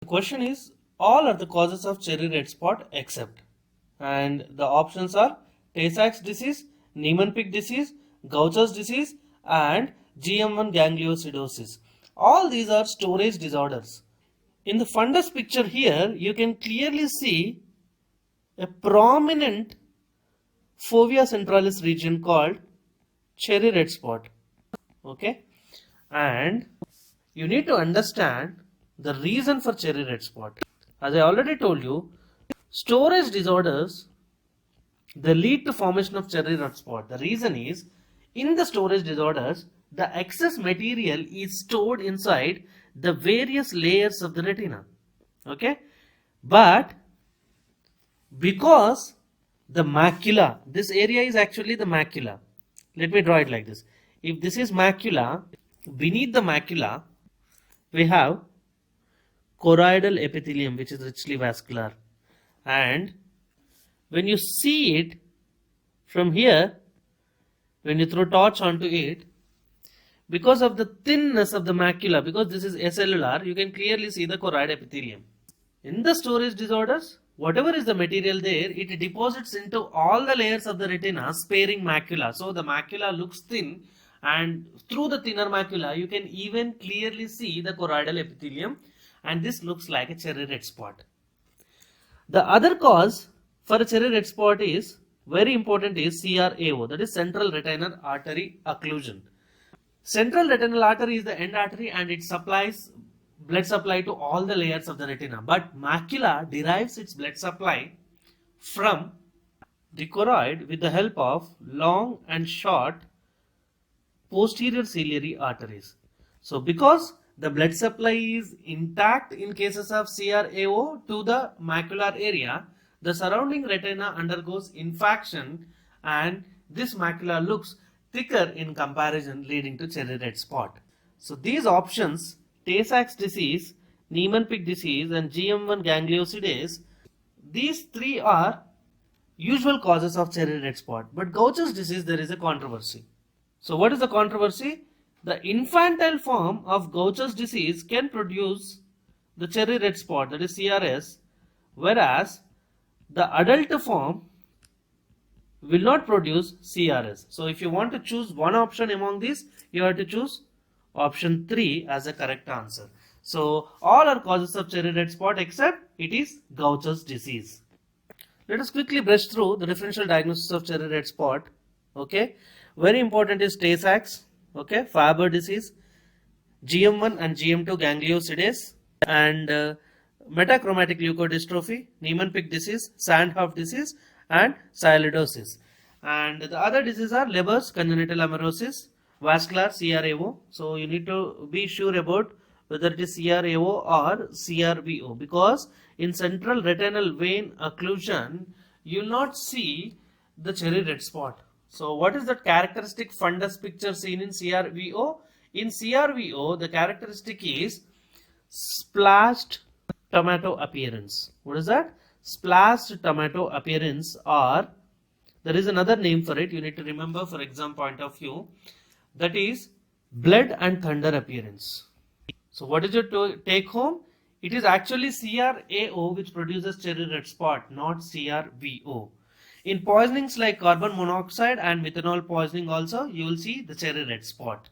The question is, all are the causes of cherry red spot except. And the options are Tay-Sachs disease, Niemann-Pick disease, Gaucher's disease, and GM1 gangliosidosis. All these are storage disorders. In the fundus picture here, you can clearly see a prominent fovea centralis region called cherry red spot. Okay, and you need to understand the reason for cherry red spot. As I already told you, storage disorders, they lead to formation of cherry red spot. The reason is, in the storage disorders, the excess material is stored inside the various layers of the retina. Okay, but because the macula, this area is actually the macula. Let me draw it like this. If this is macula, beneath the macula, we have choroidal epithelium, which is richly vascular. And when you see it from here, when you throw torch onto it, because of the thinness of the macula, because this is acellular, you can clearly see the choroid epithelium. In the storage disorders, whatever is the material there, it deposits into all the layers of the retina, sparing macula. So the macula looks thin, and through the thinner macula, you can even clearly see the choroidal epithelium, and this looks like a cherry red spot. The other cause for a cherry red spot is, very important, is CRAO, that is central retinal artery occlusion. Central retinal artery is the end artery and it supplies blood supply to all the layers of the retina. But macula derives its blood supply from the choroid with the help of long and short posterior ciliary arteries. So because the blood supply is intact in cases of CRAO to the macular area, the surrounding retina undergoes infarction and this macula looks thicker in comparison, leading to cherry red spot. So these options, Tay-Sachs disease, Niemann-Pick disease and GM1 gangliosidosis, these three are usual causes of cherry red spot. But Gaucher's disease, there is a controversy. So what is the controversy? The infantile form of Gaucher's disease can produce the cherry red spot, that is CRS, whereas the adult form will not produce CRS. So if you want to choose one option among these, you have to choose option 3 as a correct answer. So all are causes of cherry red spot except it is Gaucher's disease. Let us quickly brush through the differential diagnosis of cherry red spot. Okay, very important is Tay-Sachs, okay, Faber disease, GM1 and GM2 gangliosidosis, and metachromatic leukodystrophy, Niemann-Pick disease, Sandhoff disease, and sialidosis. And the other diseases are Leber's congenital amaurosis, vascular CRAO. So you need to be sure about whether it is CRAO or CRVO, because in central retinal vein occlusion you will not see the cherry red spot. So what is that characteristic fundus picture seen in CRVO? In CRVO, the characteristic is splashed tomato appearance. What is that? Splashed tomato appearance, or there is another name for it, you need to remember for exam point of view, that is blood and thunder appearance. So what is your take home? It is actually CRAO which produces cherry red spot, not CRVO. In poisonings like carbon monoxide and methanol poisoning also, you will see the cherry red spot.